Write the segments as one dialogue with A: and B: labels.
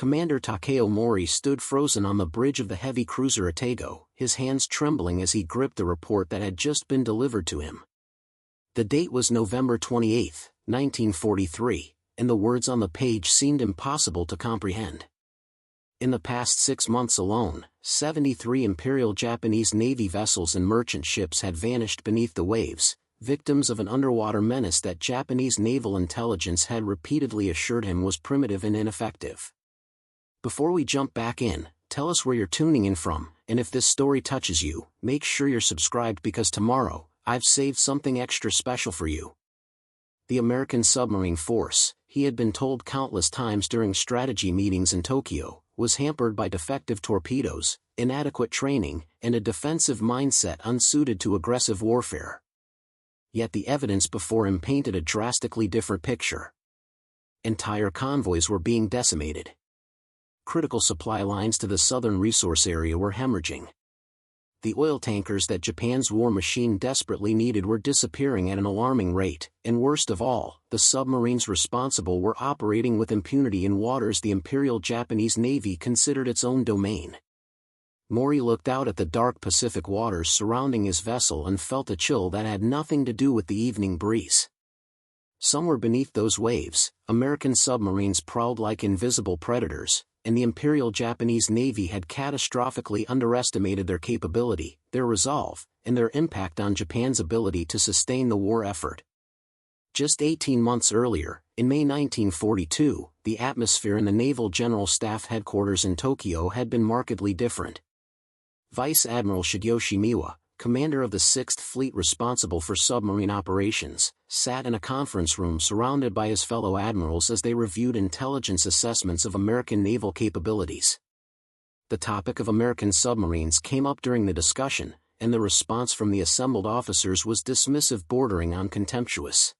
A: Commander Takeo Mori stood frozen on the bridge of the heavy cruiser Atago, his hands trembling as he gripped the report that had just been delivered to him. The date was November 28, 1943, and the words on the page seemed impossible to comprehend. In the past 6 months alone, 73 Imperial Japanese Navy vessels and merchant ships had vanished beneath the waves, victims of an underwater menace that Japanese naval intelligence had repeatedly assured him was primitive and ineffective. Before we jump back in, tell us where you're tuning in from, and if this story touches you, make sure you're subscribed because tomorrow, I've saved something extra special for you. The American submarine force, he had been told countless times during strategy meetings in Tokyo, was hampered by defective torpedoes, inadequate training, and a defensive mindset unsuited to aggressive warfare. Yet the evidence before him painted a drastically different picture. Entire convoys were being decimated. Critical supply lines to the southern resource area were hemorrhaging. The oil tankers that Japan's war machine desperately needed were disappearing at an alarming rate, and worst of all, the submarines responsible were operating with impunity in waters the Imperial Japanese Navy considered its own domain. Mori looked out at the dark Pacific waters surrounding his vessel and felt a chill that had nothing to do with the evening breeze. Somewhere beneath those waves, American submarines prowled like invisible predators, and the Imperial Japanese Navy had catastrophically underestimated their capability, their resolve, and their impact on Japan's ability to sustain the war effort. Just 18 months earlier, in May 1942, the atmosphere in the Naval General Staff headquarters in Tokyo had been markedly different. Vice Admiral Shigeyoshi Miwa, commander of the 6th Fleet responsible for submarine operations, sat in a conference room surrounded by his fellow admirals as they reviewed intelligence assessments of American naval capabilities. The topic of American submarines came up during the discussion, and the response from the assembled officers was dismissive bordering on contemptuous.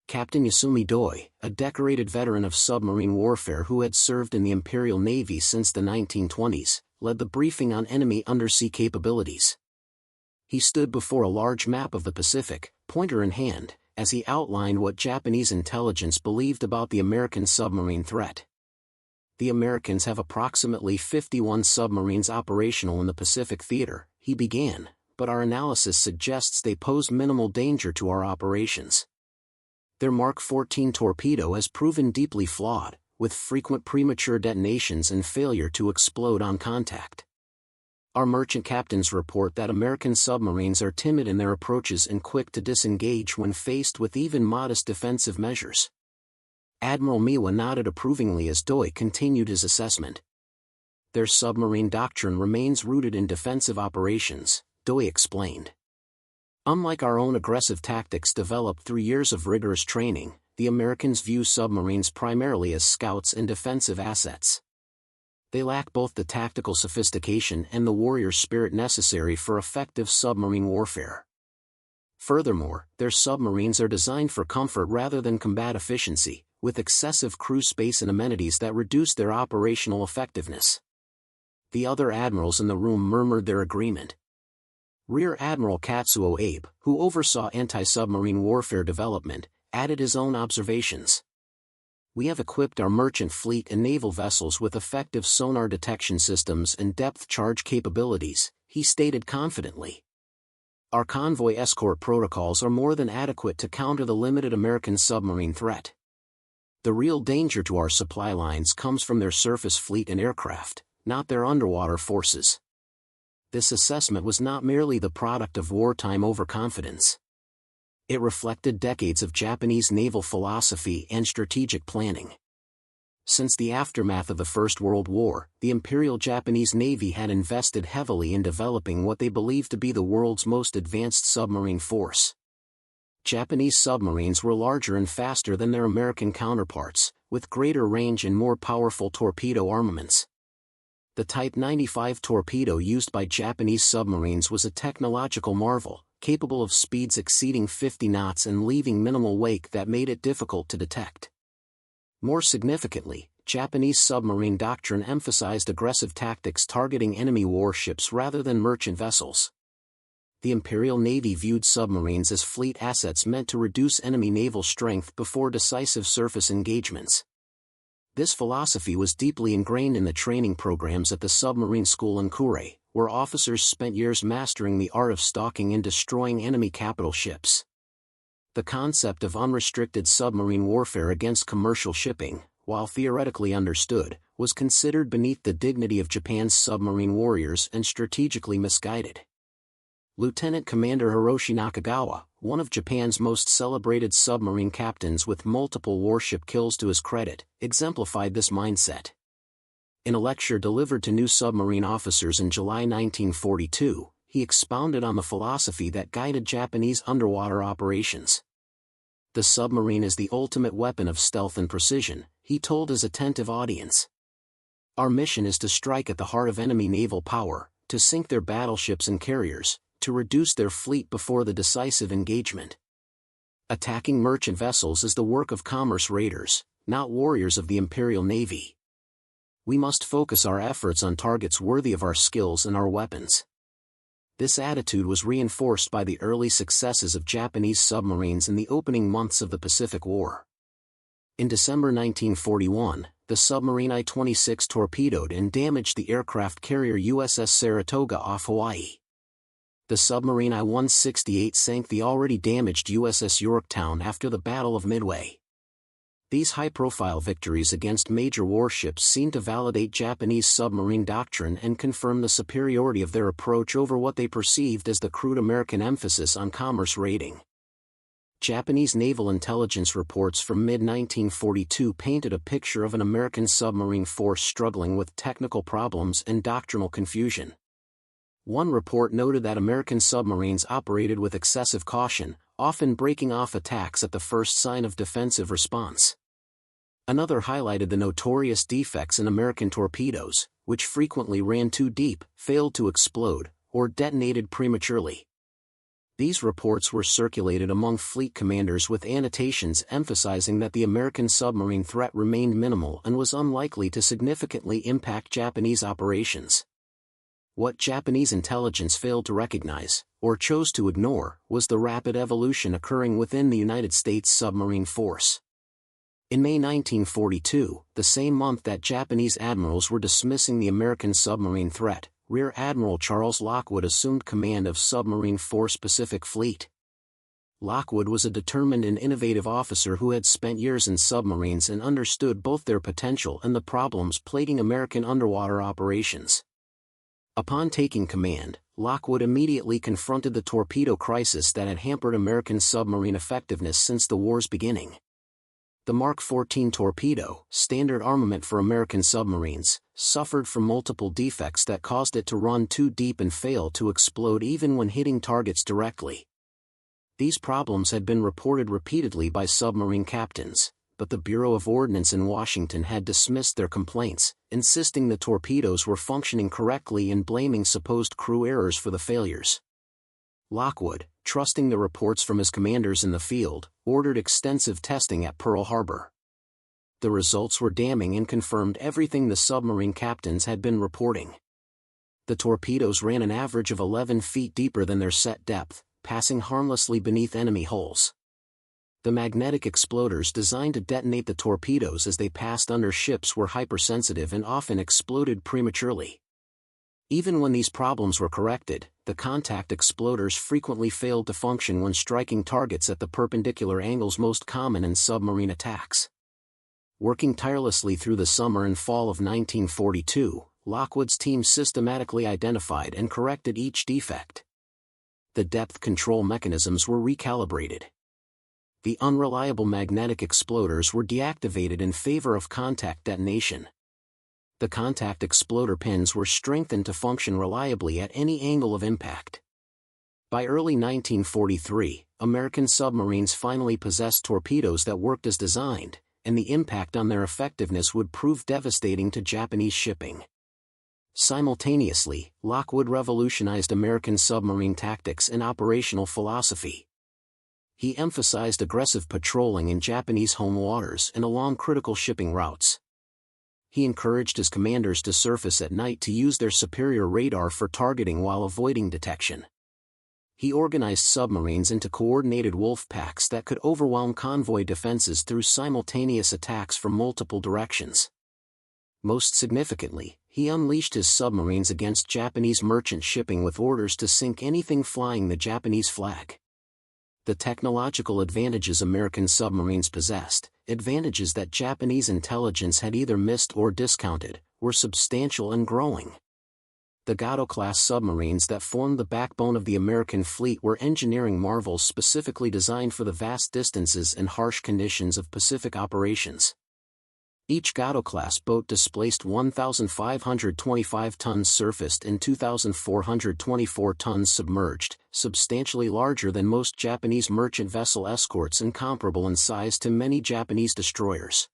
A: Captain Yasumi Doi, a decorated veteran of submarine warfare who had served in the Imperial Navy since the 1920s, led the briefing on enemy undersea capabilities. He stood before a large map of the Pacific, pointer in hand, as he outlined what Japanese intelligence believed about the American submarine threat. The Americans have approximately 51 submarines operational in the Pacific theater, he began, but our analysis suggests they pose minimal danger to our operations. Their Mark 14 torpedo has proven deeply flawed, with frequent premature detonations and failure to explode on contact. Our merchant captains report that American submarines are timid in their approaches and quick to disengage when faced with even modest defensive measures. Admiral Miwa nodded approvingly as Doi continued his assessment. Their submarine doctrine remains rooted in defensive operations, Doi explained. Unlike our own aggressive tactics developed through years of rigorous training, the Americans view submarines primarily as scouts and defensive assets. They lack both the tactical sophistication and the warrior spirit necessary for effective submarine warfare. Furthermore, their submarines are designed for comfort rather than combat efficiency, with excessive crew space and amenities that reduce their operational effectiveness. The other admirals in the room murmured their agreement. Rear Admiral Katsuo Abe, who oversaw anti-submarine warfare development, added his own observations. We have equipped our merchant fleet and naval vessels with effective sonar detection systems and depth charge capabilities, he stated confidently. Our convoy escort protocols are more than adequate to counter the limited American submarine threat. The real danger to our supply lines comes from their surface fleet and aircraft, not their underwater forces. This assessment was not merely the product of wartime overconfidence. It reflected decades of Japanese naval philosophy and strategic planning. Since the aftermath of the First World War, the Imperial Japanese Navy had invested heavily in developing what they believed to be the world's most advanced submarine force. Japanese submarines were larger and faster than their American counterparts, with greater range and more powerful torpedo armaments. The Type 95 torpedo used by Japanese submarines was a technological marvel, capable of speeds exceeding 50 knots and leaving minimal wake that made it difficult to detect. More significantly, Japanese submarine doctrine emphasized aggressive tactics targeting enemy warships rather than merchant vessels. The Imperial Navy viewed submarines as fleet assets meant to reduce enemy naval strength before decisive surface engagements. This philosophy was deeply ingrained in the training programs at the submarine school in Kure, where officers spent years mastering the art of stalking and destroying enemy capital ships. The concept of unrestricted submarine warfare against commercial shipping, while theoretically understood, was considered beneath the dignity of Japan's submarine warriors and strategically misguided. Lieutenant Commander Hiroshi Nakagawa, one of Japan's most celebrated submarine captains with multiple warship kills to his credit, exemplified this mindset. In a lecture delivered to new submarine officers in July 1942, he expounded on the philosophy that guided Japanese underwater operations. "The submarine is the ultimate weapon of stealth and precision," he told his attentive audience. "Our mission is to strike at the heart of enemy naval power, to sink their battleships and carriers, to reduce their fleet before the decisive engagement. Attacking merchant vessels is the work of commerce raiders, not warriors of the Imperial Navy. We must focus our efforts on targets worthy of our skills and our weapons." This attitude was reinforced by the early successes of Japanese submarines in the opening months of the Pacific War. In December 1941, the submarine I-26 torpedoed and damaged the aircraft carrier USS Saratoga off Hawaii. The submarine I-168 sank the already damaged USS Yorktown after the Battle of Midway. These high-profile victories against major warships seemed to validate Japanese submarine doctrine and confirm the superiority of their approach over what they perceived as the crude American emphasis on commerce raiding. Japanese naval intelligence reports from mid-1942 painted a picture of an American submarine force struggling with technical problems and doctrinal confusion. One report noted that American submarines operated with excessive caution, often breaking off attacks at the first sign of defensive response. Another highlighted the notorious defects in American torpedoes, which frequently ran too deep, failed to explode, or detonated prematurely. These reports were circulated among fleet commanders with annotations emphasizing that the American submarine threat remained minimal and was unlikely to significantly impact Japanese operations. What Japanese intelligence failed to recognize, or chose to ignore, was the rapid evolution occurring within the United States submarine force. In May 1942, the same month that Japanese admirals were dismissing the American submarine threat, Rear Admiral Charles Lockwood assumed command of Submarine Force Pacific Fleet. Lockwood was a determined and innovative officer who had spent years in submarines and understood both their potential and the problems plaguing American underwater operations. Upon taking command, Lockwood immediately confronted the torpedo crisis that had hampered American submarine effectiveness since the war's beginning. The Mark 14 torpedo, standard armament for American submarines, suffered from multiple defects that caused it to run too deep and fail to explode even when hitting targets directly. These problems had been reported repeatedly by submarine captains, but the Bureau of Ordnance in Washington had dismissed their complaints, insisting the torpedoes were functioning correctly and blaming supposed crew errors for the failures. Lockwood, trusting the reports from his commanders in the field, ordered extensive testing at Pearl Harbor. The results were damning and confirmed everything the submarine captains had been reporting. The torpedoes ran an average of 11 feet deeper than their set depth, passing harmlessly beneath enemy hulls. The magnetic exploders designed to detonate the torpedoes as they passed under ships were hypersensitive and often exploded prematurely. Even when these problems were corrected, the contact exploders frequently failed to function when striking targets at the perpendicular angles most common in submarine attacks. Working tirelessly through the summer and fall of 1942, Lockwood's team systematically identified and corrected each defect. The depth control mechanisms were recalibrated. The unreliable magnetic exploders were deactivated in favor of contact detonation. The contact exploder pins were strengthened to function reliably at any angle of impact. By early 1943, American submarines finally possessed torpedoes that worked as designed, and the impact on their effectiveness would prove devastating to Japanese shipping. Simultaneously, Lockwood revolutionized American submarine tactics and operational philosophy. He emphasized aggressive patrolling in Japanese home waters and along critical shipping routes. He encouraged his commanders to surface at night to use their superior radar for targeting while avoiding detection. he organized submarines into coordinated wolf packs that could overwhelm convoy defenses through simultaneous attacks from multiple directions. Most significantly, he unleashed his submarines against Japanese merchant shipping with orders to sink anything flying the Japanese flag. The technological advantages American submarines possessed, advantages that Japanese intelligence had either missed or discounted, were substantial and growing. The Gato-Class submarines that formed the backbone of the American fleet were engineering marvels specifically designed for the vast distances and harsh conditions of Pacific operations. Each Gato-Class boat displaced 1,525 tons surfaced and 2,424 tons submerged, substantially larger than most Japanese merchant vessel escorts and comparable in size to many Japanese destroyers.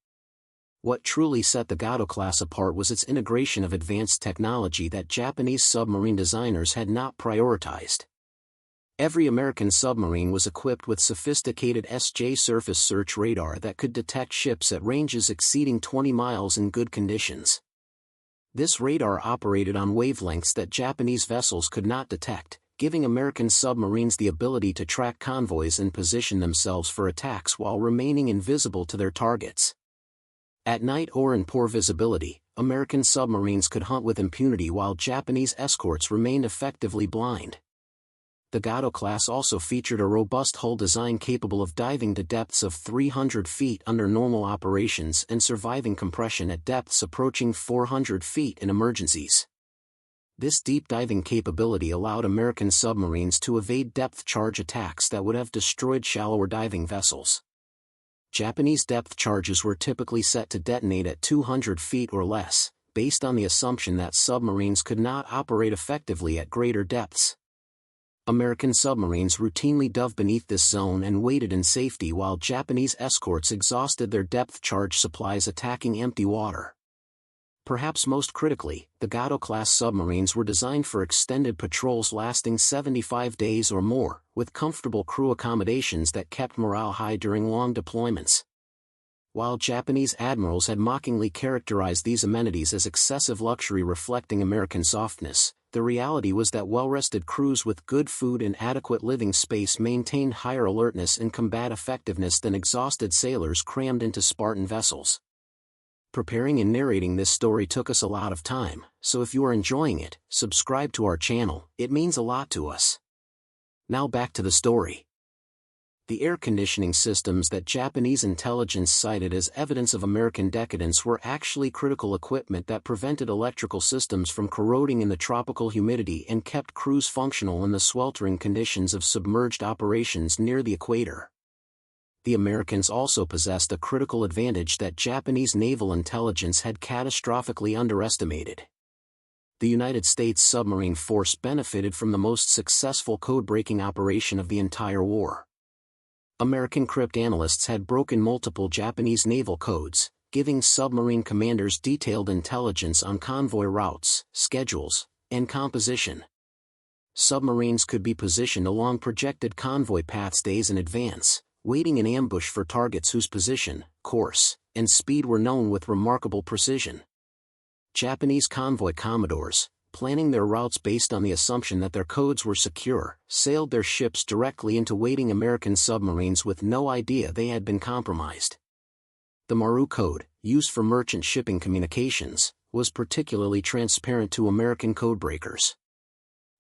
A: What truly set the Gato-Class apart was its integration of advanced technology that Japanese submarine designers had not prioritized. Every American submarine was equipped with sophisticated SJ surface search radar that could detect ships at ranges exceeding 20 miles in good conditions. This radar operated on wavelengths that Japanese vessels could not detect, giving American submarines the ability to track convoys and position themselves for attacks while remaining invisible to their targets. At night or in poor visibility, American submarines could hunt with impunity while Japanese escorts remained effectively blind. The Gato-Class also featured a robust hull design capable of diving to depths of 300 feet under normal operations and surviving compression at depths approaching 400 feet in emergencies. This deep diving capability allowed American submarines to evade depth charge attacks that would have destroyed shallower diving vessels. Japanese depth charges were typically set to detonate at 200 feet or less, based on the assumption that submarines could not operate effectively at greater depths. American submarines routinely dove beneath this zone and waited in safety while Japanese escorts exhausted their depth charge supplies attacking empty water. Perhaps most critically, the Gato-Class submarines were designed for extended patrols lasting 75 days or more, with comfortable crew accommodations that kept morale high during long deployments. While Japanese admirals had mockingly characterized these amenities as excessive luxury reflecting American softness, the reality was that well-rested crews with good food and adequate living space maintained higher alertness and combat effectiveness than exhausted sailors crammed into Spartan vessels. Preparing and narrating this story took us a lot of time, so if you are enjoying it, subscribe to our channel, it means a lot to us. Now back to the story. The air conditioning systems that Japanese intelligence cited as evidence of American decadence were actually critical equipment that prevented electrical systems from corroding in the tropical humidity and kept crews functional in the sweltering conditions of submerged operations near the equator. The Americans also possessed a critical advantage that Japanese naval intelligence had catastrophically underestimated. The United States submarine force benefited from the most successful code-breaking operation of the entire war. American cryptanalysts had broken multiple Japanese naval codes, giving submarine commanders detailed intelligence on convoy routes, schedules, and composition. Submarines could be positioned along projected convoy paths days in advance, waiting in ambush for targets whose position, course, and speed were known with remarkable precision. Japanese convoy commodores, planning their routes based on the assumption that their codes were secure, sailed their ships directly into waiting American submarines with no idea they had been compromised. The Mori code, used for merchant shipping communications, was particularly transparent to American codebreakers.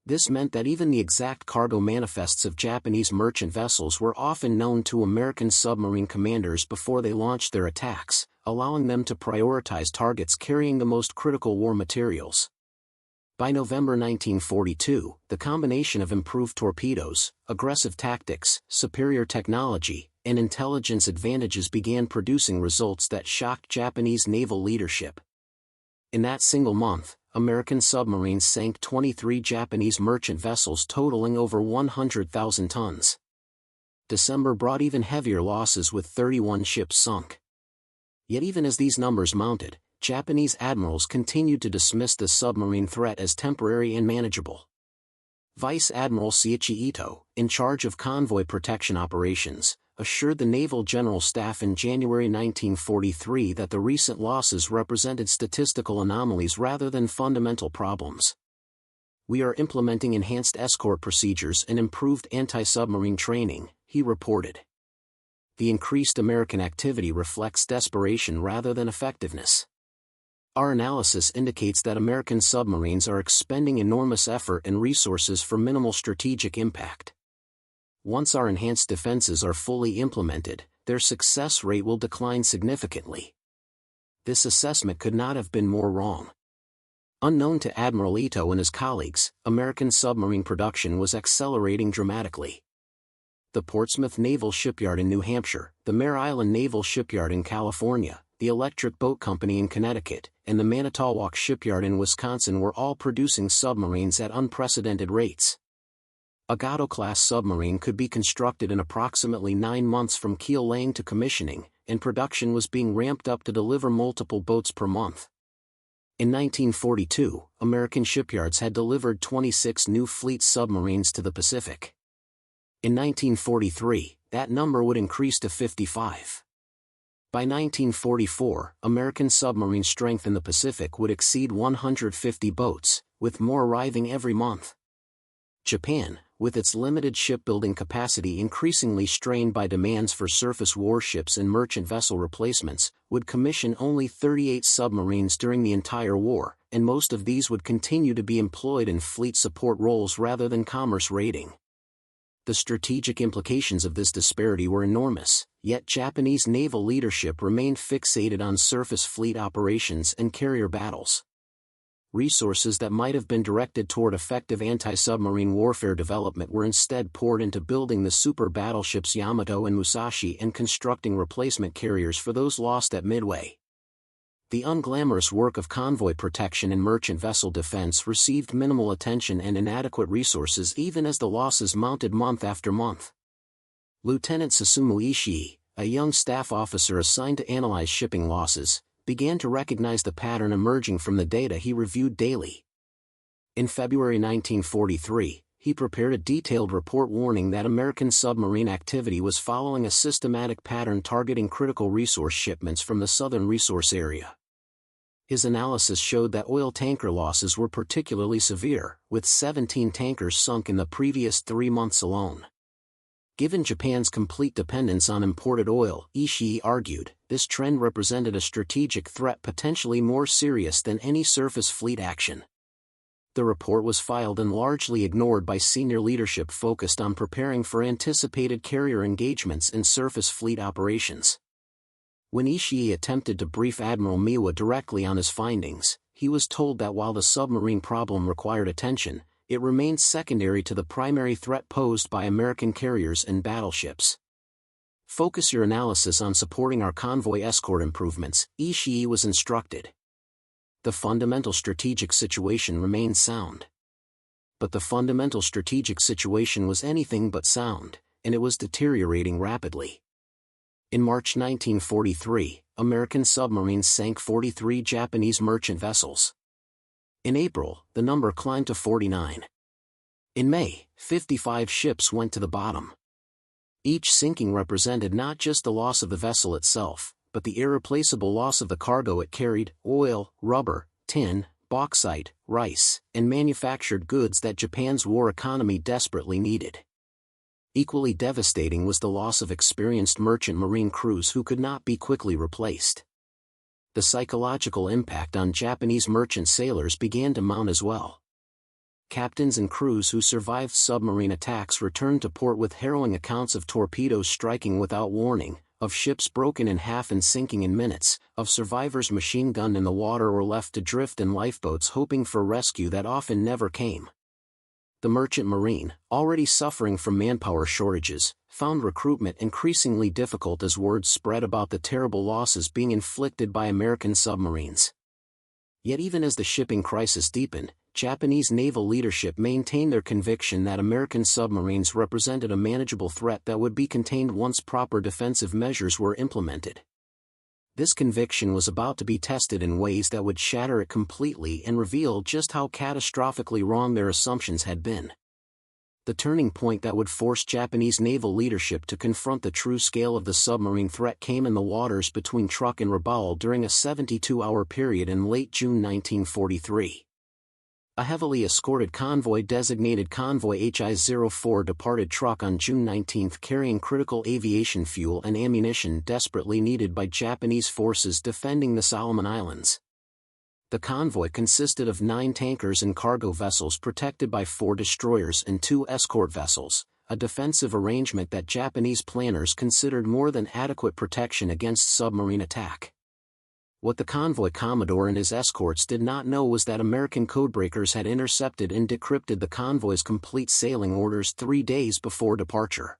A: This meant that even the exact cargo manifests of Japanese merchant vessels were often known to American submarine commanders before they launched their attacks, allowing them to prioritize targets carrying the most critical war materials. By November 1942, the combination of improved torpedoes, aggressive tactics, superior technology, and intelligence advantages began producing results that shocked Japanese naval leadership. In that single month, American submarines sank 23 Japanese merchant vessels totaling over 100,000 tons. December brought even heavier losses with 31 ships sunk. Yet even as these numbers mounted, Japanese admirals continued to dismiss the submarine threat as temporary and manageable. Vice Admiral Shigeyoshi Ito, in charge of convoy protection operations, assured the Naval General Staff in January 1943 that the recent losses represented statistical anomalies rather than fundamental problems. "We are implementing enhanced escort procedures and improved anti-submarine training," he reported. The increased American activity reflects desperation rather than effectiveness. "Our analysis indicates that American submarines are expending enormous effort and resources for minimal strategic impact. Once our enhanced defenses are fully implemented, their success rate will decline significantly." This assessment could not have been more wrong. Unknown to Admiral Ito and his colleagues, American submarine production was accelerating dramatically. The Portsmouth Naval Shipyard in New Hampshire, the Mare Island Naval Shipyard in California, the Electric Boat Company in Connecticut, and the Manitowoc Shipyard in Wisconsin were all producing submarines at unprecedented rates. A Gato-Class submarine could be constructed in approximately 9 months from keel laying to commissioning, and production was being ramped up to deliver multiple boats per month. In 1942, American shipyards had delivered 26 new fleet submarines to the Pacific. In 1943, that number would increase to 55. By 1944, American submarine strength in the Pacific would exceed 150 boats, with more arriving every month. Japan, with its limited shipbuilding capacity increasingly strained by demands for surface warships and merchant vessel replacements, would commission only 38 submarines during the entire war, and most of these would continue to be employed in fleet support roles rather than commerce raiding. The strategic implications of this disparity were enormous, yet Japanese naval leadership remained fixated on surface fleet operations and carrier battles. Resources that might have been directed toward effective anti-submarine warfare development were instead poured into building the super battleships Yamato and Musashi and constructing replacement carriers for those lost at Midway. The unglamorous work of convoy protection and merchant vessel defense received minimal attention and inadequate resources even as the losses mounted month after month. Lieutenant Susumu Ishii, a young staff officer assigned to analyze shipping losses, began to recognize the pattern emerging from the data he reviewed daily. In February 1943, he prepared a detailed report warning that American submarine activity was following a systematic pattern targeting critical resource shipments from the southern resource area. His analysis showed that oil tanker losses were particularly severe, with 17 tankers sunk in the previous 3 months alone. Given Japan's complete dependence on imported oil, Ishii argued, this trend represented a strategic threat potentially more serious than any surface fleet action. The report was filed and largely ignored by senior leadership focused on preparing for anticipated carrier engagements in surface fleet operations. When Ishii attempted to brief Admiral Miwa directly on his findings, he was told that while the submarine problem required attention, it remained secondary to the primary threat posed by American carriers and battleships. Focus your analysis on supporting our convoy escort improvements, Ishii was instructed. The fundamental strategic situation remained sound. But the fundamental strategic situation was anything but sound, and it was deteriorating rapidly. In March 1943, American submarines sank 43 Japanese merchant vessels. In April, the number climbed to 49. In May, 55 ships went to the bottom. Each sinking represented not just the loss of the vessel itself, but the irreplaceable loss of the cargo it carried: oil, rubber, tin, bauxite, rice, and manufactured goods that Japan's war economy desperately needed. Equally devastating was the loss of experienced merchant marine crews who could not be quickly replaced. The psychological impact on Japanese merchant sailors began to mount as well. Captains and crews who survived submarine attacks returned to port with harrowing accounts of torpedoes striking without warning, of ships broken in half and sinking in minutes, of survivors machine-gunned in the water or left to drift in lifeboats hoping for rescue that often never came. The merchant marine, already suffering from manpower shortages, found recruitment increasingly difficult as word spread about the terrible losses being inflicted by American submarines. Yet even as the shipping crisis deepened, Japanese naval leadership maintained their conviction that American submarines represented a manageable threat that would be contained once proper defensive measures were implemented. This conviction was about to be tested in ways that would shatter it completely and reveal just how catastrophically wrong their assumptions had been. The turning point that would force Japanese naval leadership to confront the true scale of the submarine threat came in the waters between Truk and Rabaul during a 72-hour period in late June 1943. A heavily escorted convoy designated Convoy HI-04 departed Truk on June 19 carrying critical aviation fuel and ammunition desperately needed by Japanese forces defending the Solomon Islands. The convoy consisted of 9 tankers and cargo vessels protected by 4 destroyers and 2 escort vessels, a defensive arrangement that Japanese planners considered more than adequate protection against submarine attack. What the convoy commodore and his escorts did not know was that American codebreakers had intercepted and decrypted the convoy's complete sailing orders 3 days before departure.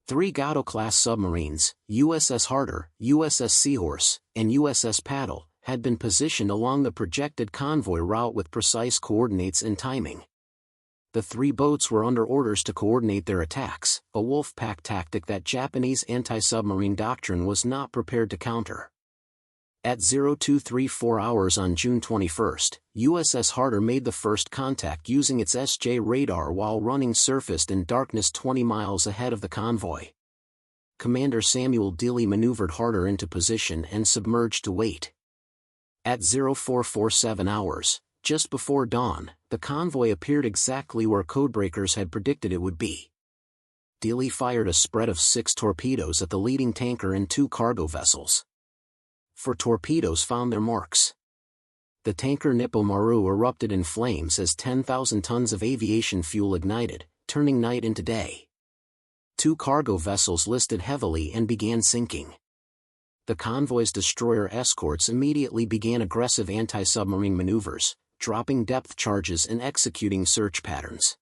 A: 3 Gato-Class submarines, USS Harder, USS Seahorse, and USS Paddle, had been positioned along the projected convoy route with precise coordinates and timing. The 3 boats were under orders to coordinate their attacks, a wolf pack tactic that Japanese anti-submarine doctrine was not prepared to counter. At 0234 hours on June 21, USS Harder made the first contact using its SJ radar while running surfaced in darkness 20 miles ahead of the convoy. Commander Samuel Dealey maneuvered Harder into position and submerged to wait. At 0447 hours, just before dawn, the convoy appeared exactly where codebreakers had predicted it would be. Dealey fired a spread of 6 torpedoes at the leading tanker and 2 cargo vessels. 4 torpedoes found their marks. The tanker Nippo Maru erupted in flames as 10,000 tons of aviation fuel ignited, turning night into day. 2 cargo vessels listed heavily and began sinking. The convoy's destroyer escorts immediately began aggressive anti-submarine maneuvers, dropping depth charges and executing search patterns.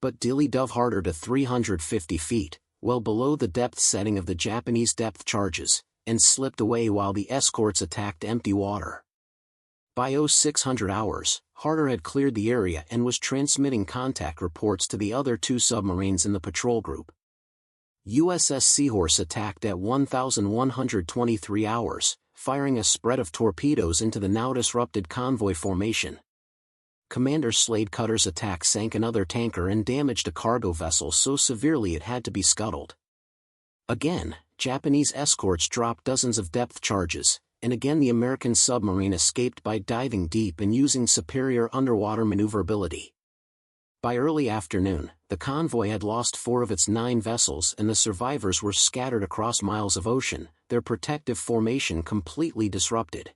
A: But Dealey dove Harder to 350 feet, well below the depth setting of the Japanese depth charges, and slipped away while the escorts attacked empty water. By 0600 hours, Harder had cleared the area and was transmitting contact reports to the other 2 submarines in the patrol group. USS Seahorse attacked at 1123 hours, firing a spread of torpedoes into the now-disrupted convoy formation. Commander Slade Cutter's attack sank another tanker and damaged a cargo vessel so severely it had to be scuttled. Again, Japanese escorts dropped dozens of depth charges, and again the American submarine escaped by diving deep and using superior underwater maneuverability. By early afternoon, the convoy had lost 4 of its 9 vessels and the survivors were scattered across miles of ocean, their protective formation completely disrupted.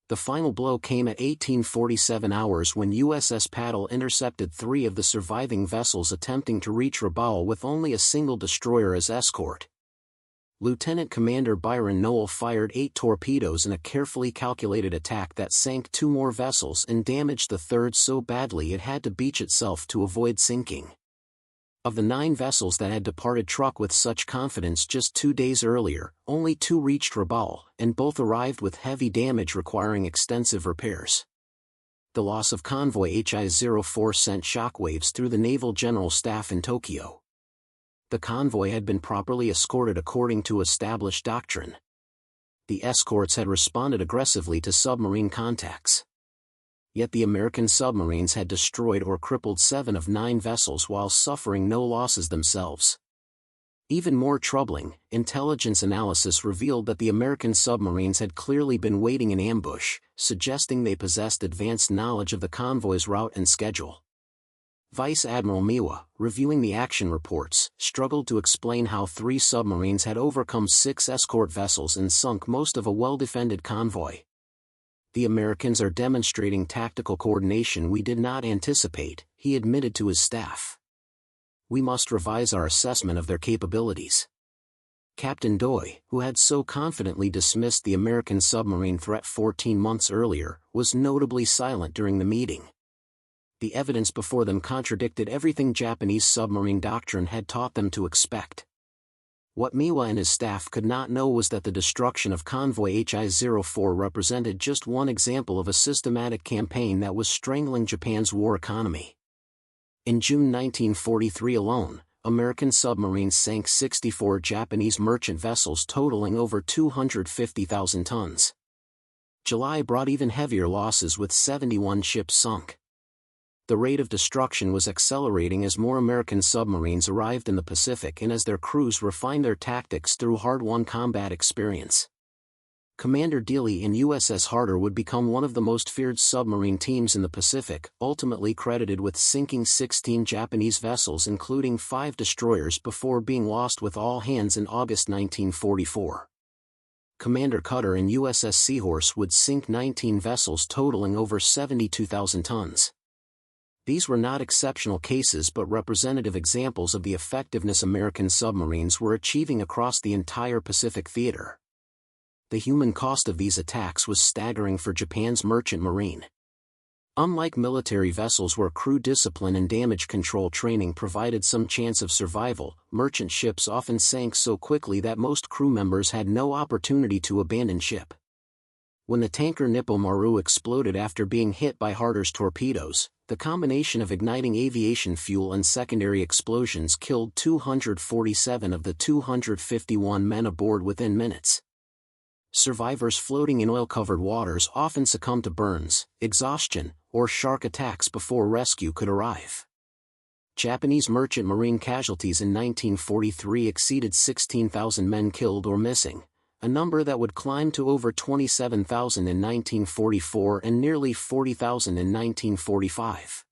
A: The final blow came at 1847 hours when USS Paddle intercepted 3 of the surviving vessels attempting to reach Rabaul with only a single destroyer as escort. Lieutenant Commander Byron Noel fired 8 torpedoes in a carefully calculated attack that sank 2 more vessels and damaged the 3rd so badly it had to beach itself to avoid sinking. Of the 9 vessels that had departed Truk with such confidence just 2 days earlier, only 2 reached Rabaul, and both arrived with heavy damage requiring extensive repairs. The loss of convoy HI-04 sent shockwaves through the Naval General Staff in Tokyo. The convoy had been properly escorted according to established doctrine. The escorts had responded aggressively to submarine contacts. Yet the American submarines had destroyed or crippled 7 of 9 vessels while suffering no losses themselves. Even more troubling, intelligence analysis revealed that the American submarines had clearly been waiting in ambush, suggesting they possessed advanced knowledge of the convoy's route and schedule. Vice Admiral Miwa, reviewing the action reports, struggled to explain how 3 submarines had overcome 6 escort vessels and sunk most of a well-defended convoy. The Americans are demonstrating tactical coordination we did not anticipate, he admitted to his staff. We must revise our assessment of their capabilities. Captain Doi, who had so confidently dismissed the American submarine threat 14 months earlier, was notably silent during the meeting. The evidence before them contradicted everything Japanese submarine doctrine had taught them to expect. What Miwa and his staff could not know was that the destruction of convoy HI-04 represented just one example of a systematic campaign that was strangling Japan's war economy. In June 1943 alone, American submarines sank 64 Japanese merchant vessels totaling over 250,000 tons. July brought even heavier losses with 71 ships sunk. The rate of destruction was accelerating as more American submarines arrived in the Pacific and as their crews refined their tactics through hard-won combat experience. Commander Dealey and USS Harder would become one of the most feared submarine teams in the Pacific, ultimately credited with sinking 16 Japanese vessels including 5 destroyers before being lost with all hands in August 1944. Commander Cutter and USS Seahorse would sink 19 vessels totaling over 72,000 tons. These were not exceptional cases but representative examples of the effectiveness American submarines were achieving across the entire Pacific theater. The human cost of these attacks was staggering for Japan's merchant marine. Unlike military vessels where crew discipline and damage control training provided some chance of survival, merchant ships often sank so quickly that most crew members had no opportunity to abandon ship. When the tanker Nippo Maru exploded after being hit by Harder's torpedoes, the combination of igniting aviation fuel and secondary explosions killed 247 of the 251 men aboard within minutes. Survivors floating in oil-covered waters often succumbed to burns, exhaustion, or shark attacks before rescue could arrive. Japanese merchant marine casualties in 1943 exceeded 16,000 men killed or missing, a number that would climb to over 27,000 in 1944 and nearly 40,000 in 1945.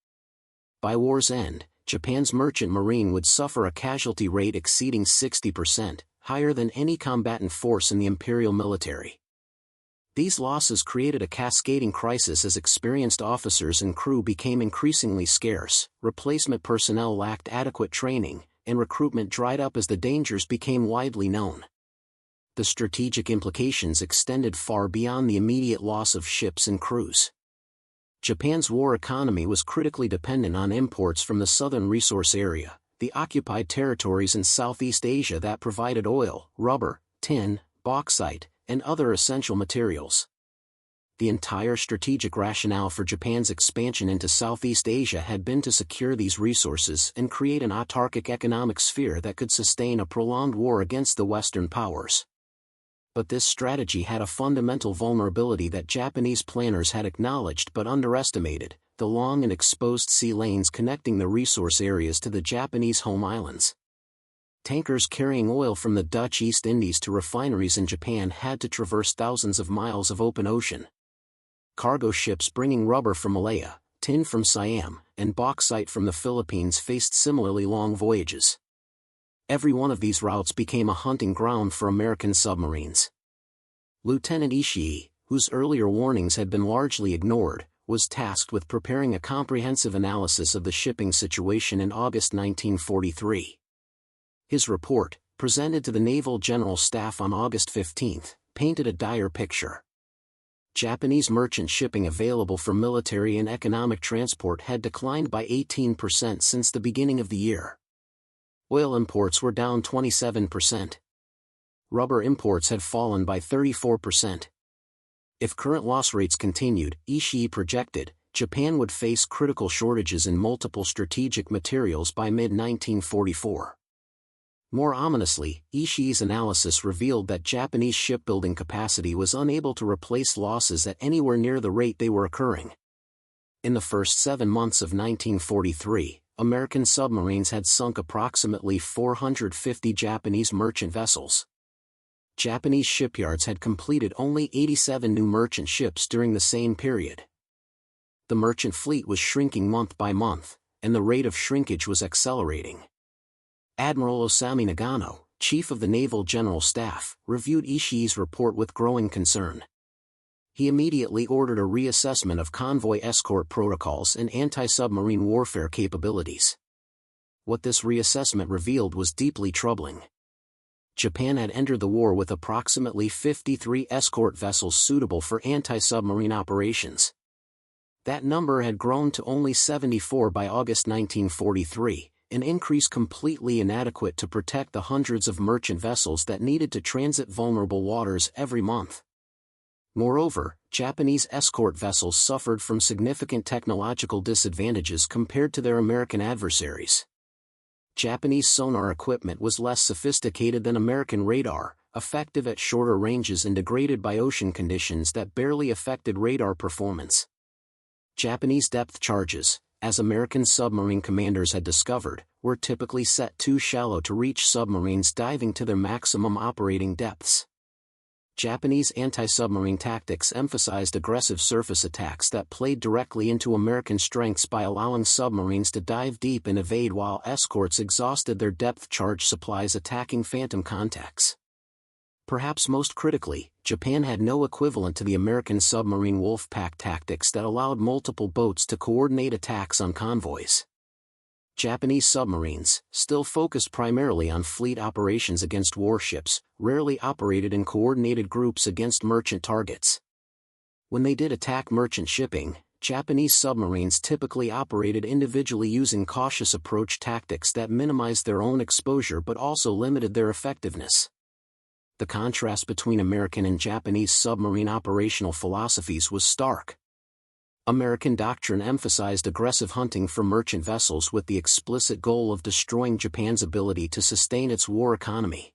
A: By war's end, Japan's merchant marine would suffer a casualty rate exceeding 60%, higher than any combatant force in the imperial military. These losses created a cascading crisis as experienced officers and crew became increasingly scarce, replacement personnel lacked adequate training, and recruitment dried up as the dangers became widely known. The strategic implications extended far beyond the immediate loss of ships and crews. Japan's war economy was critically dependent on imports from the southern resource area, the occupied territories in Southeast Asia that provided oil, rubber, tin, bauxite, and other essential materials. The entire strategic rationale for Japan's expansion into Southeast Asia had been to secure these resources and create an autarkic economic sphere that could sustain a prolonged war against the Western powers. But this strategy had a fundamental vulnerability that Japanese planners had acknowledged but underestimated: the long and exposed sea lanes connecting the resource areas to the Japanese home islands. Tankers carrying oil from the Dutch East Indies to refineries in Japan had to traverse thousands of miles of open ocean. Cargo ships bringing rubber from Malaya, tin from Siam, and bauxite from the Philippines faced similarly long voyages. Every one of these routes became a hunting ground for American submarines. Lieutenant Ishii, whose earlier warnings had been largely ignored, was tasked with preparing a comprehensive analysis of the shipping situation in August 1943. His report, presented to the Naval General Staff on August 15, painted a dire picture. Japanese merchant shipping available for military and economic transport had declined by 18% since the beginning of the year. Oil imports were down 27%. Rubber imports had fallen by 34%. If current loss rates continued, Ishii projected, Japan would face critical shortages in multiple strategic materials by mid-1944. More ominously, Ishii's analysis revealed that Japanese shipbuilding capacity was unable to replace losses at anywhere near the rate they were occurring. In the first 7 months of 1943, American submarines had sunk approximately 450 Japanese merchant vessels. Japanese shipyards had completed only 87 new merchant ships during the same period. The merchant fleet was shrinking month by month, and the rate of shrinkage was accelerating. Admiral Osamu Nagano, chief of the Naval General Staff, reviewed Ishii's report with growing concern. He immediately ordered a reassessment of convoy escort protocols and anti-submarine warfare capabilities. What this reassessment revealed was deeply troubling. Japan had entered the war with approximately 53 escort vessels suitable for anti-submarine operations. That number had grown to only 74 by August 1943, an increase completely inadequate to protect the hundreds of merchant vessels that needed to transit vulnerable waters every month. Moreover, Japanese escort vessels suffered from significant technological disadvantages compared to their American adversaries. Japanese sonar equipment was less sophisticated than American radar, effective at shorter ranges and degraded by ocean conditions that barely affected radar performance. Japanese depth charges, as American submarine commanders had discovered, were typically set too shallow to reach submarines diving to their maximum operating depths. Japanese anti-submarine tactics emphasized aggressive surface attacks that played directly into American strengths by allowing submarines to dive deep and evade while escorts exhausted their depth-charge supplies attacking phantom contacts. Perhaps most critically, Japan had no equivalent to the American submarine wolfpack tactics that allowed multiple boats to coordinate attacks on convoys. Japanese submarines, still focused primarily on fleet operations against warships, rarely operated in coordinated groups against merchant targets. When they did attack merchant shipping, Japanese submarines typically operated individually using cautious approach tactics that minimized their own exposure but also limited their effectiveness. The contrast between American and Japanese submarine operational philosophies was stark. American doctrine emphasized aggressive hunting for merchant vessels with the explicit goal of destroying Japan's ability to sustain its war economy.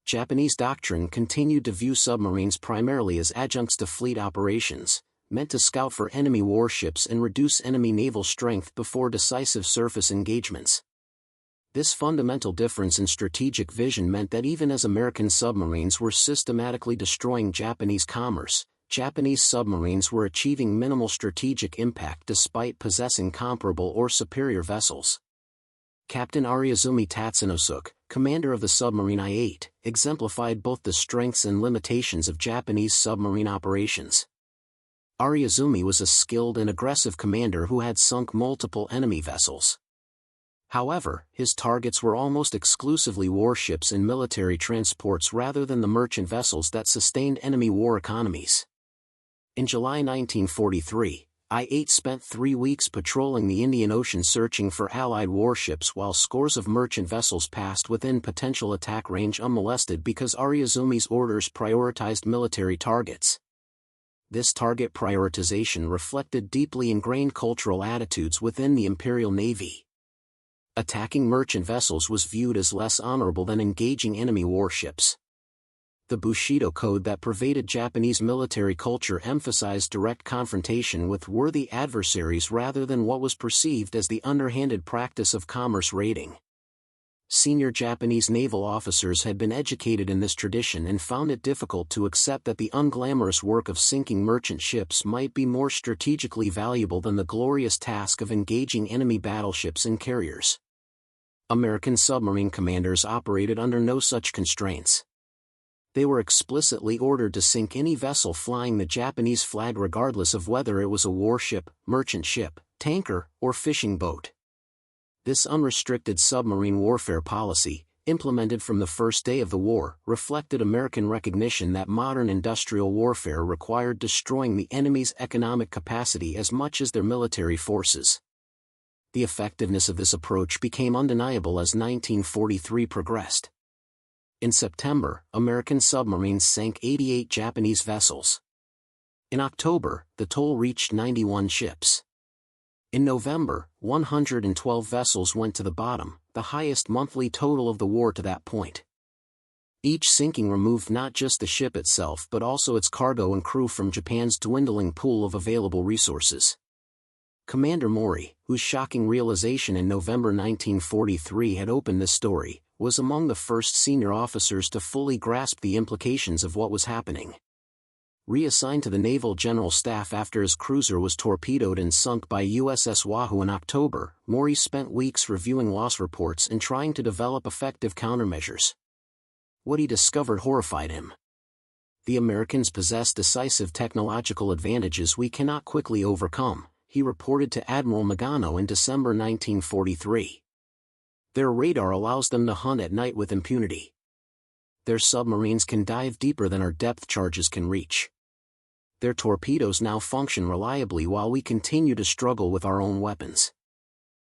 A: Japanese doctrine continued to view submarines primarily as adjuncts to fleet operations, meant to scout for enemy warships and reduce enemy naval strength before decisive surface engagements. This fundamental difference in strategic vision meant that even as American submarines were systematically destroying Japanese commerce, Japanese submarines were achieving minimal strategic impact despite possessing comparable or superior vessels. Captain Ariazumi Tatsunosuke, commander of the submarine I-8, exemplified both the strengths and limitations of Japanese submarine operations. Ariazumi was a skilled and aggressive commander who had sunk multiple enemy vessels. However, his targets were almost exclusively warships and military transports rather than the merchant vessels that sustained enemy war economies. In July 1943, I-8 spent 3 weeks patrolling the Indian Ocean searching for Allied warships while scores of merchant vessels passed within potential attack range unmolested because Ariazumi's orders prioritized military targets. This target prioritization reflected deeply ingrained cultural attitudes within the Imperial Navy. Attacking merchant vessels was viewed as less honorable than engaging enemy warships. The Bushido Code that pervaded Japanese military culture emphasized direct confrontation with worthy adversaries rather than what was perceived as the underhanded practice of commerce raiding. Senior Japanese naval officers had been educated in this tradition and found it difficult to accept that the unglamorous work of sinking merchant ships might be more strategically valuable than the glorious task of engaging enemy battleships and carriers. American submarine commanders operated under no such constraints. They were explicitly ordered to sink any vessel flying the Japanese flag regardless of whether it was a warship, merchant ship, tanker, or fishing boat. This unrestricted submarine warfare policy, implemented from the first day of the war, reflected American recognition that modern industrial warfare required destroying the enemy's economic capacity as much as their military forces. The effectiveness of this approach became undeniable as 1943 progressed. In September, American submarines sank 88 Japanese vessels. In October, the toll reached 91 ships. In November, 112 vessels went to the bottom, the highest monthly total of the war to that point. Each sinking removed not just the ship itself but also its cargo and crew from Japan's dwindling pool of available resources. Commander Mori, whose shocking realization in November 1943 had opened this story, was among the first senior officers to fully grasp the implications of what was happening. Reassigned to the Naval General Staff after his cruiser was torpedoed and sunk by USS Wahoo in October, Mori spent weeks reviewing loss reports and trying to develop effective countermeasures. What he discovered horrified him. The Americans possess decisive technological advantages we cannot quickly overcome, he reported to Admiral Nagano in December 1943. Their radar allows them to hunt at night with impunity. Their submarines can dive deeper than our depth charges can reach. Their torpedoes now function reliably while we continue to struggle with our own weapons.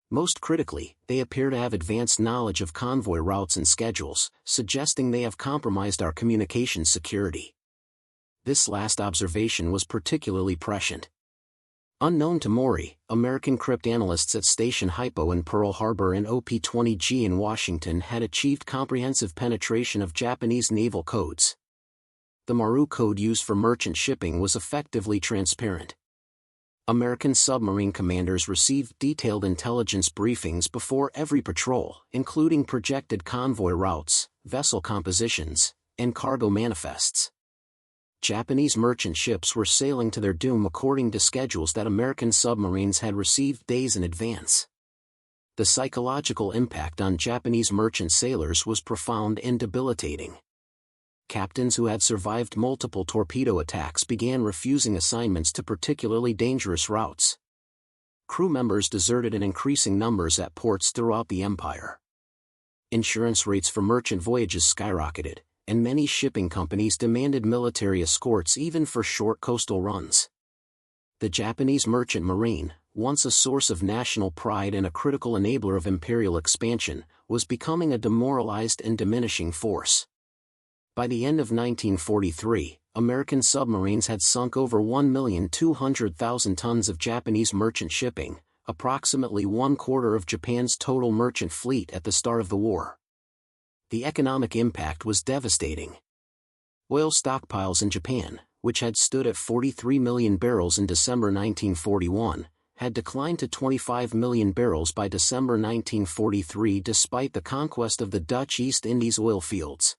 A: Most critically, they appear to have advanced knowledge of convoy routes and schedules, suggesting they have compromised our communications security. This last observation was particularly prescient. Unknown to Mori, American cryptanalysts at Station Hypo in Pearl Harbor and OP-20G in Washington had achieved comprehensive penetration of Japanese naval codes. The Maru code used for merchant shipping was effectively transparent. American submarine commanders received detailed intelligence briefings before every patrol, including projected convoy routes, vessel compositions, and cargo manifests. Japanese merchant ships were sailing to their doom according to schedules that American submarines had received days in advance. The psychological impact on Japanese merchant sailors was profound and debilitating. Captains who had survived multiple torpedo attacks began refusing assignments to particularly dangerous routes. Crew members deserted in increasing numbers at ports throughout the empire. Insurance rates for merchant voyages skyrocketed, and many shipping companies demanded military escorts even for short coastal runs. The Japanese merchant marine, once a source of national pride and a critical enabler of imperial expansion, was becoming a demoralized and diminishing force. By the end of 1943, American submarines had sunk over 1,200,000 tons of Japanese merchant shipping, approximately 1/4 of Japan's total merchant fleet at the start of the war. The economic impact was devastating. Oil stockpiles in Japan, which had stood at 43 million barrels in December 1941, had declined to 25 million barrels by December 1943 despite the conquest of the Dutch East Indies oil fields.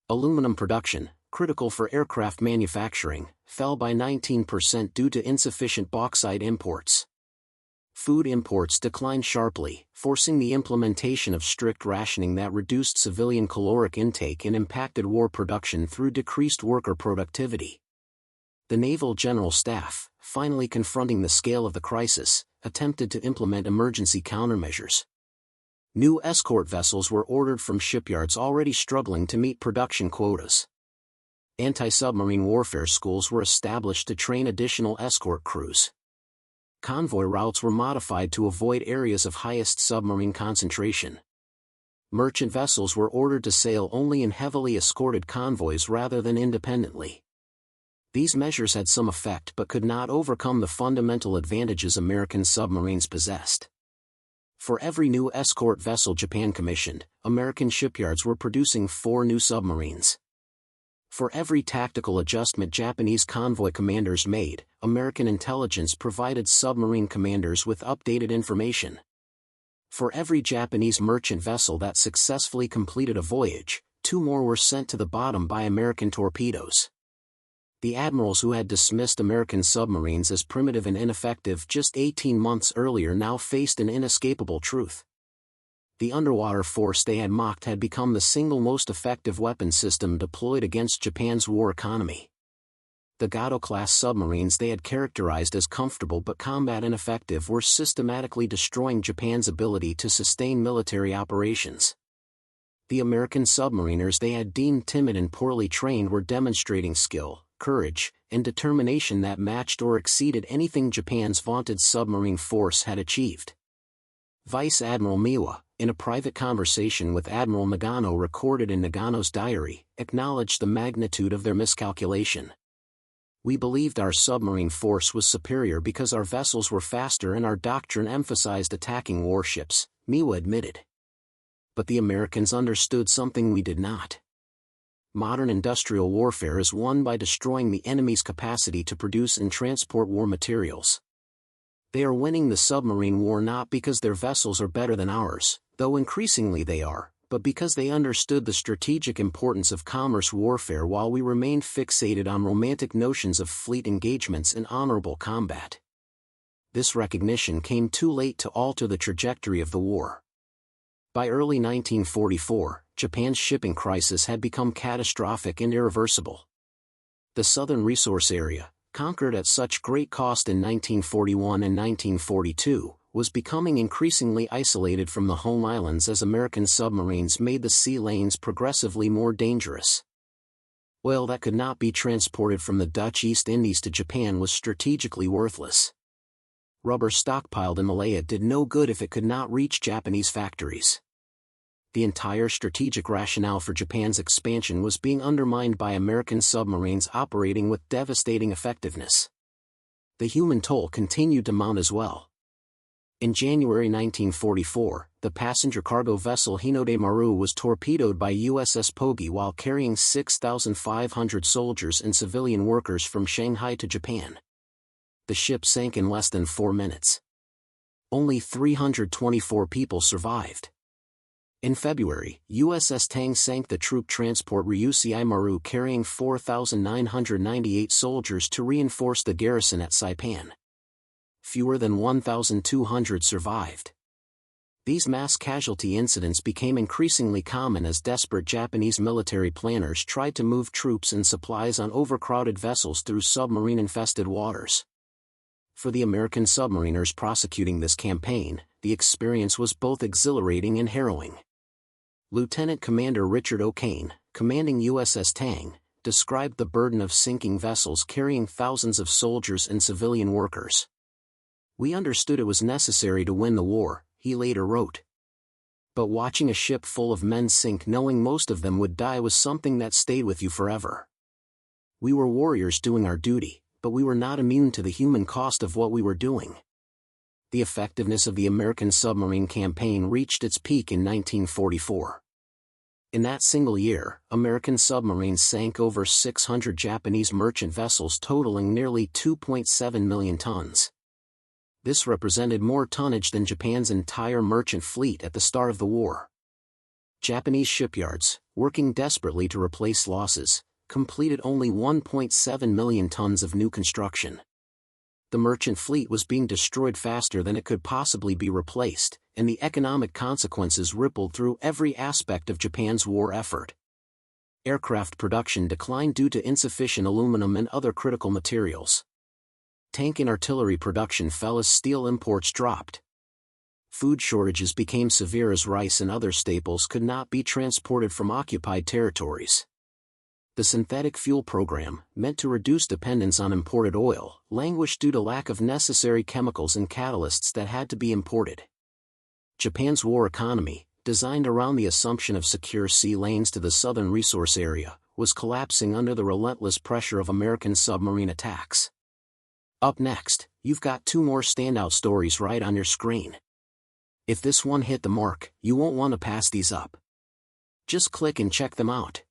A: Aluminum production, critical for aircraft manufacturing, fell by 19% due to insufficient bauxite imports. Food imports declined sharply, forcing the implementation of strict rationing that reduced civilian caloric intake and impacted war production through decreased worker productivity. The Naval General Staff, finally confronting the scale of the crisis, attempted to implement emergency countermeasures. New escort vessels were ordered from shipyards already struggling to meet production quotas. Anti-submarine warfare schools were established to train additional escort crews. Convoy routes were modified to avoid areas of highest submarine concentration. Merchant vessels were ordered to sail only in heavily escorted convoys rather than independently. These measures had some effect but could not overcome the fundamental advantages American submarines possessed. For every new escort vessel Japan commissioned, American shipyards were producing 4 new submarines. For every tactical adjustment Japanese convoy commanders made, American intelligence provided submarine commanders with updated information. For every Japanese merchant vessel that successfully completed a voyage, 2 more were sent to the bottom by American torpedoes. The admirals who had dismissed American submarines as primitive and ineffective just 18 months earlier now faced an inescapable truth. The underwater force they had mocked had become the single most effective weapon system deployed against Japan's war economy. The Gato-Class submarines they had characterized as comfortable but combat ineffective were systematically destroying Japan's ability to sustain military operations. The American submariners they had deemed timid and poorly trained were demonstrating skill, courage, and determination that matched or exceeded anything Japan's vaunted submarine force had achieved. Vice Admiral Miwa, in a private conversation with Admiral Nagano recorded in Nagano's diary, acknowledged the magnitude of their miscalculation. "We believed our submarine force was superior because our vessels were faster and our doctrine emphasized attacking warships," Miwa admitted. But the Americans understood something we did not. Modern industrial warfare is won by destroying the enemy's capacity to produce and transport war materials. They are winning the submarine war not because their vessels are better than ours, though increasingly they are, but because they understood the strategic importance of commerce warfare while we remained fixated on romantic notions of fleet engagements and honorable combat. This recognition came too late to alter the trajectory of the war. By early 1944, Japan's shipping crisis had become catastrophic and irreversible. The southern resource area, conquered at such great cost in 1941 and 1942, was becoming increasingly isolated from the home islands as American submarines made the sea lanes progressively more dangerous. Oil that could not be transported from the Dutch East Indies to Japan was strategically worthless. Rubber stockpiled in Malaya did no good if it could not reach Japanese factories. The entire strategic rationale for Japan's expansion was being undermined by American submarines operating with devastating effectiveness. The human toll continued to mount as well. In January 1944, the passenger cargo vessel Hinode Maru was torpedoed by USS Pogi while carrying 6,500 soldiers and civilian workers from Shanghai to Japan. The ship sank in less than 4 minutes. Only 324 people survived. In February, USS Tang sank the troop transport Ryusei Maru carrying 4,998 soldiers to reinforce the garrison at Saipan. Fewer than 1,200 survived. These mass casualty incidents became increasingly common as desperate Japanese military planners tried to move troops and supplies on overcrowded vessels through submarine-infested waters. For the American submariners prosecuting this campaign, the experience was both exhilarating and harrowing. Lieutenant Commander Richard O'Kane, commanding USS Tang, described the burden of sinking vessels carrying thousands of soldiers and civilian workers. "We understood it was necessary to win the war," he later wrote. "But watching a ship full of men sink knowing most of them would die was something that stayed with you forever. We were warriors doing our duty, but we were not immune to the human cost of what we were doing." The effectiveness of the American submarine campaign reached its peak in 1944. In that single year, American submarines sank over 600 Japanese merchant vessels totaling nearly 2.7 million tons. This represented more tonnage than Japan's entire merchant fleet at the start of the war. Japanese shipyards, working desperately to replace losses, completed only 1.7 million tons of new construction. The merchant fleet was being destroyed faster than it could possibly be replaced, and the economic consequences rippled through every aspect of Japan's war effort. Aircraft production declined due to insufficient aluminum and other critical materials. Tank and artillery production fell as steel imports dropped. Food shortages became severe as rice and other staples could not be transported from occupied territories. The synthetic fuel program, meant to reduce dependence on imported oil, languished due to lack of necessary chemicals and catalysts that had to be imported. Japan's war economy, designed around the assumption of secure sea lanes to the southern resource area, was collapsing under the relentless pressure of American submarine attacks. Up next, you've got two more standout stories right on your screen. If this one hit the mark, you won't want to pass these up. Just click and check them out.